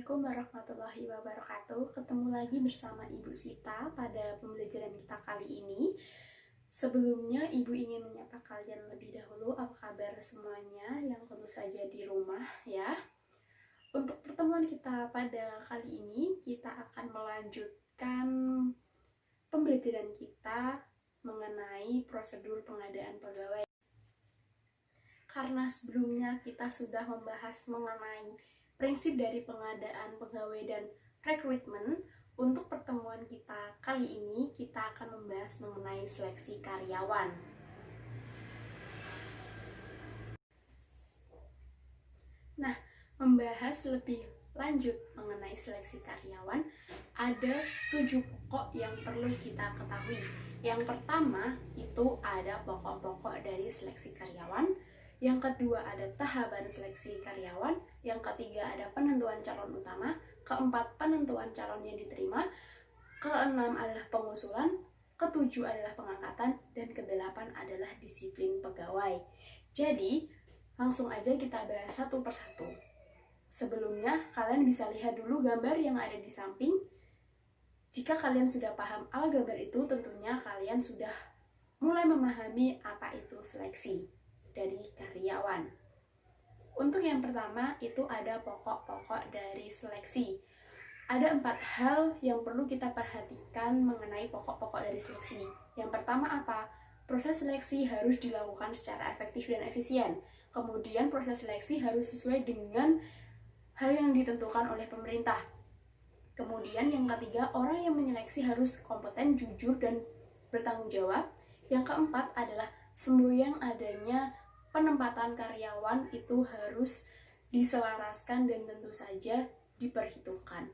Assalamualaikum warahmatullahi wabarakatuh. Ketemu lagi bersama Ibu Sita pada pembelajaran kita kali ini. Sebelumnya Ibu ingin menyapa kalian lebih dahulu. Apa kabar semuanya yang tentu saja di rumah ya. Untuk pertemuan kita pada kali ini, kita akan melanjutkan pembelajaran kita mengenai prosedur pengadaan pegawai. Karena sebelumnya kita sudah membahas mengenai prinsip dari pengadaan pegawai dan rekrutmen, untuk pertemuan kita kali ini kita akan membahas mengenai seleksi karyawan. Nah, membahas lebih lanjut mengenai seleksi karyawan, ada 7 pokok yang perlu kita ketahui. Yang pertama itu ada pokok-pokok dari seleksi karyawan. Yang kedua ada tahapan seleksi karyawan, yang ketiga ada penentuan calon utama, keempat penentuan calon yang diterima, keenam adalah pengusulan, ketujuh adalah pengangkatan, dan kedelapan adalah disiplin pegawai. Jadi, langsung aja kita bahas satu persatu. Sebelumnya, kalian bisa lihat dulu gambar yang ada di samping. Jika kalian sudah paham apa gambar itu, tentunya kalian sudah mulai memahami apa itu seleksi dari karyawan. Untuk yang pertama itu ada pokok-pokok dari seleksi. Ada 4 hal yang perlu kita perhatikan mengenai pokok-pokok dari seleksi. Yang pertama apa? Proses seleksi harus dilakukan secara efektif dan efisien. Kemudian proses seleksi harus sesuai dengan hal yang ditentukan oleh pemerintah. Kemudian yang ketiga, orang yang menyeleksi harus kompeten, jujur, dan bertanggung jawab. Yang keempat adalah semboyan adanya penempatan karyawan itu harus diselaraskan dan tentu saja diperhitungkan.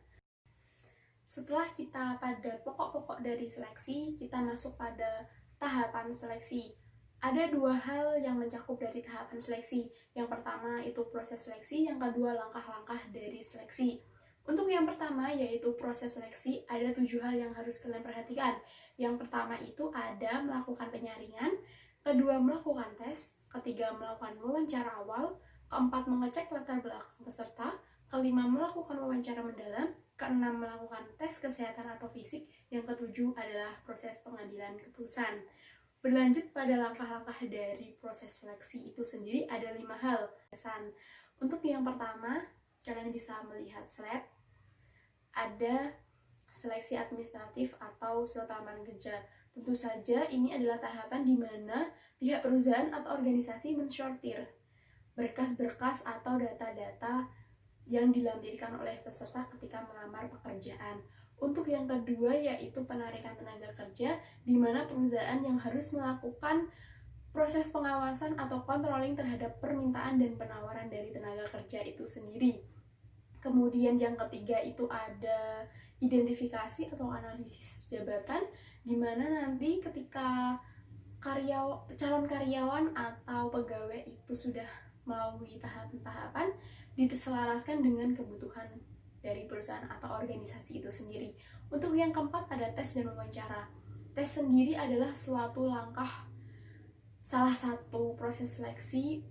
Setelah kita pada pokok-pokok dari seleksi, kita masuk pada tahapan seleksi. Ada 2 hal yang mencakup dari tahapan seleksi. Yang pertama itu proses seleksi, yang kedua langkah-langkah dari seleksi. Untuk yang pertama yaitu proses seleksi, ada 7 hal yang harus kalian perhatikan. Yang pertama itu ada melakukan penyaringan, kedua melakukan tes, ketiga melakukan wawancara awal, keempat mengecek latar belakang peserta, kelima melakukan wawancara mendalam, keenam melakukan tes kesehatan atau fisik, yang ketujuh adalah proses pengambilan keputusan. Berlanjut pada langkah-langkah dari proses seleksi itu sendiri ada 5 hal. Untuk yang pertama, kalian bisa melihat slide, ada seleksi administratif atau surat lamaran kerja. Tentu saja ini adalah tahapan di mana pihak perusahaan atau organisasi mensortir berkas-berkas atau data-data yang dilampirkan oleh peserta ketika melamar pekerjaan. Untuk yang kedua yaitu penarikan tenaga kerja, di mana perusahaan yang harus melakukan proses pengawasan atau controlling terhadap permintaan dan penawaran dari tenaga kerja itu sendiri. Kemudian yang ketiga itu ada identifikasi atau analisis jabatan, di mana nanti ketika calon karyawan atau pegawai itu sudah melalui tahapan-tahapan, diselaraskan dengan kebutuhan dari perusahaan atau organisasi itu sendiri. Untuk yang keempat ada tes dan wawancara. Tes sendiri adalah suatu langkah, salah satu proses seleksi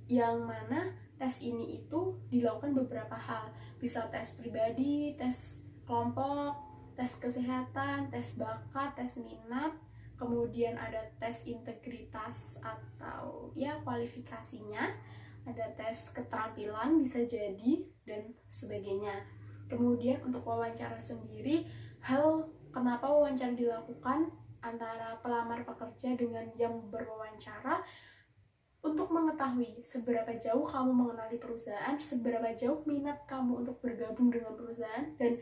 yang mana tes ini itu dilakukan beberapa hal. Bisa tes pribadi, tes kelompok, tes kesehatan, tes bakat, tes minat, kemudian ada tes integritas atau ya kualifikasinya, ada tes keterampilan bisa jadi, dan sebagainya. Kemudian untuk wawancara sendiri, hal kenapa wawancara dilakukan antara pelamar pekerja dengan yang berwawancara, untuk mengetahui seberapa jauh kamu mengenali perusahaan, seberapa jauh minat kamu untuk bergabung dengan perusahaan, dan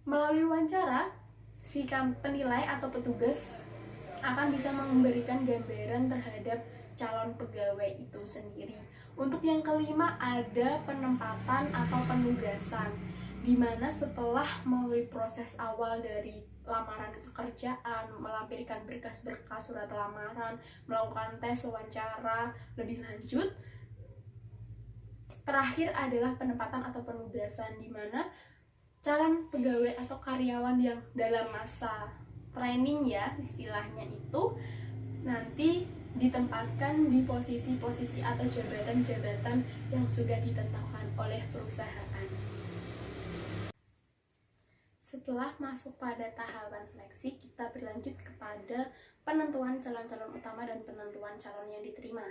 melalui wawancara, si penilai atau petugas akan bisa memberikan gambaran terhadap calon pegawai itu sendiri. Untuk yang kelima ada penempatan atau penugasan, di mana setelah melalui proses awal dari lamaran pekerjaan, melampirkan berkas-berkas surat lamaran, melakukan tes wawancara lebih lanjut, terakhir adalah penempatan atau penugasan, di mana calon pegawai atau karyawan yang dalam masa training ya istilahnya itu nanti ditempatkan di posisi-posisi atau jabatan-jabatan yang sudah ditentukan oleh perusahaan. Setelah masuk pada tahapan seleksi, kita berlanjut kepada penentuan calon-calon utama dan penentuan calon yang diterima.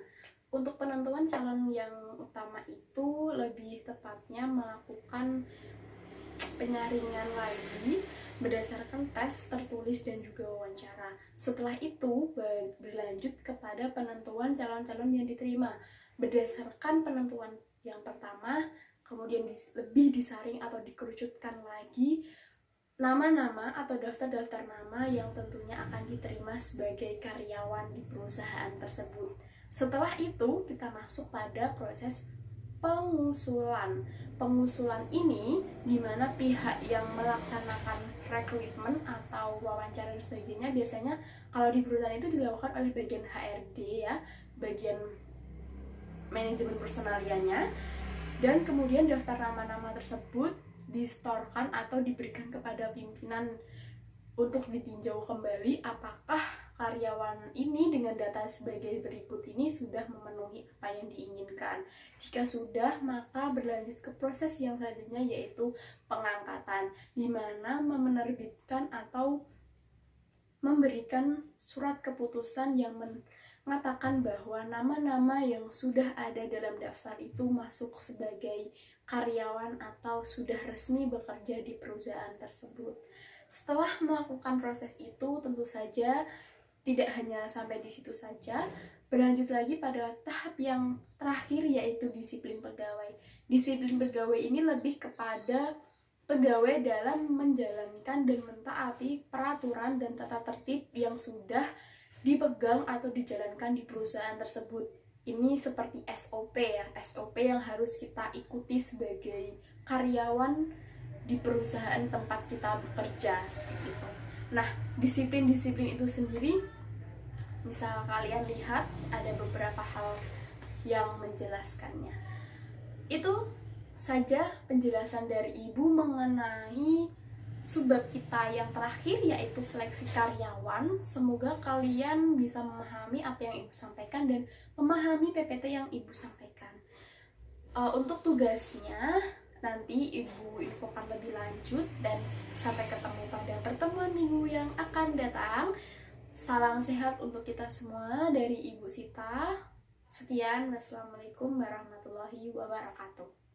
Untuk penentuan calon yang utama itu lebih tepatnya melakukan penyaringan lagi berdasarkan tes tertulis dan juga wawancara. Setelah itu berlanjut kepada penentuan calon-calon yang diterima berdasarkan penentuan yang pertama, kemudian lebih disaring atau dikerucutkan lagi nama-nama atau daftar-daftar nama yang tentunya akan diterima sebagai karyawan di perusahaan tersebut. Setelah itu, kita masuk pada proses pengusulan. Pengusulan ini di mana pihak yang melaksanakan rekrutmen atau wawancara dan sebagainya biasanya kalau di perusahaan itu dilakukan oleh bagian HRD ya, bagian manajemen personalianya, dan kemudian daftar nama-nama tersebut distorkan atau diberikan kepada pimpinan untuk ditinjau kembali apakah karyawan ini dengan data sebagai berikut ini sudah memenuhi apa yang diinginkan. Jika sudah, maka berlanjut ke proses yang selanjutnya yaitu pengangkatan, di mana menerbitkan atau memberikan surat keputusan yang mengatakan bahwa nama-nama yang sudah ada dalam daftar itu masuk sebagai karyawan atau sudah resmi bekerja di perusahaan tersebut. Setelah melakukan proses itu, tentu saja tidak hanya sampai di situ saja, berlanjut lagi pada tahap yang terakhir yaitu disiplin pegawai. Disiplin pegawai ini lebih kepada pegawai dalam menjalankan dan mentaati peraturan dan tata tertib yang sudah dipegang atau dijalankan di perusahaan tersebut. Ini seperti SOP ya, SOP yang harus kita ikuti sebagai karyawan di perusahaan tempat kita bekerja seperti itu. Nah, disiplin-disiplin itu sendiri, misal kalian lihat ada beberapa hal yang menjelaskannya. Itu saja penjelasan dari Ibu mengenai subbab kita yang terakhir yaitu seleksi karyawan. Semoga kalian bisa memahami apa yang Ibu sampaikan dan memahami PPT yang Ibu sampaikan. Untuk tugasnya nanti Ibu infokan lebih lanjut dan sampai ketemu pada pertemuan minggu yang akan datang. Salam sehat untuk kita semua dari Ibu Sita. Sekian, wassalamualaikum warahmatullahi wabarakatuh.